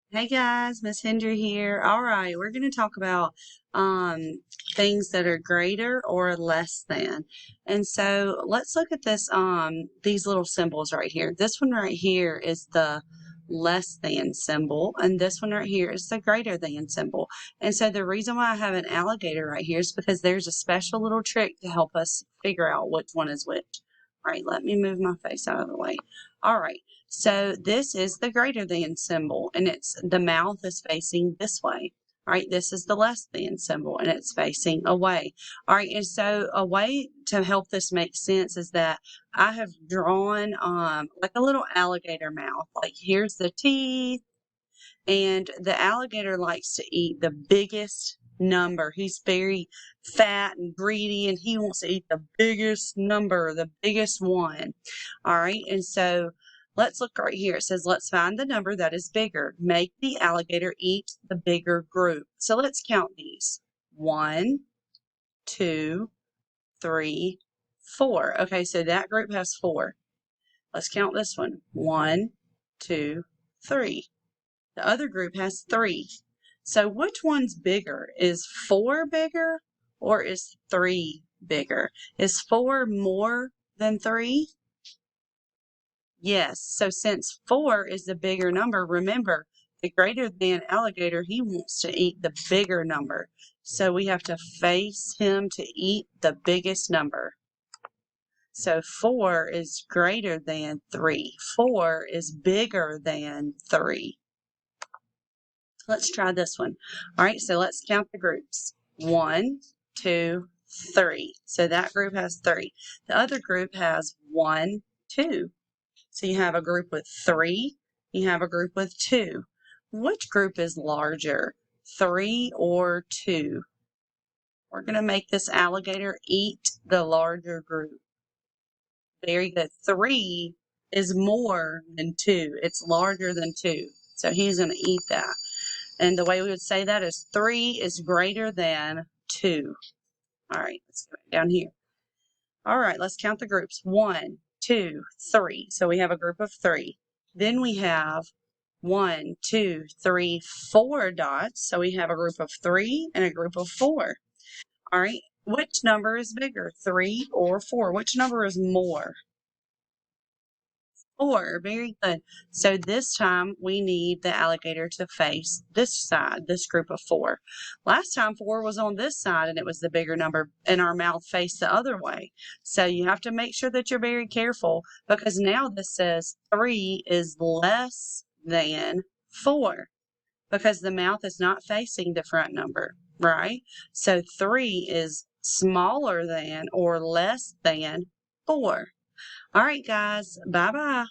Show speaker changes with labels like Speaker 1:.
Speaker 1: Hey guys, Miss Hendry here. All right, we're going to talk about um, things that are greater or less than. And so let's look at these little symbols right here. This one right here is the less than symbol, and this one right here is the greater than symbol. And so the reason why I have an alligator right here is because there's a special little trick to help us figure out which one is which. All right, let me move my face out of the way. All right. So this is the greater than symbol, and the mouth is facing this way. All right, this is the less than symbol, and it's facing away. All right, and so a way to help this make sense is that I have drawn like a little alligator mouth. Like here's the teeth, and the alligator likes to eat the biggest number. He's very fat and greedy, and he wants to eat the biggest number, the biggest one. All right, and so let's look right here. It says, let's find the number that is bigger. Make the alligator eat the bigger group. So let's count these. 1, 2, 3, 4. Okay, so that group has 4. Let's count this one. 1, 2, 3. The other group has 3. So which one's bigger? Is 4 bigger or is 3 bigger? Is 4 more than 3? Yes. So since 4 is the bigger number, remember, the greater than alligator, he wants to eat the bigger number. So we have to face him to eat the biggest number. So 4 is greater than 3. 4 is bigger than 3. Let's try this one. All right, so let's count the groups. 1, 2, 3. So that group has 3. The other group has 1, 2. So you have a group with 3, you have a group with 2. Which group is larger, 3 or 2? We're going to make this alligator eat the larger group. Very good. 3 is more than 2. It's larger than 2. So he's going to eat that. And the way we would say that is 3 is greater than 2. All right, let's go down here. All right, let's count the groups. 1, 2, 3. So we have a group of 3. Then we have 1, 2, 3, 4 dots. So we have a group of 3 and a group of 4. All right, which number is bigger, 3 or 4? Which number is more? 4. Very good. So this time we need the alligator to face this side, this group of 4. Last time 4 was on this side and it was the bigger number and our mouth faced the other way. So you have to make sure that you're very careful because now this says 3 is less than 4 because the mouth is not facing the front number, right? So 3 is smaller than or less than 4. All right, guys. Bye-bye.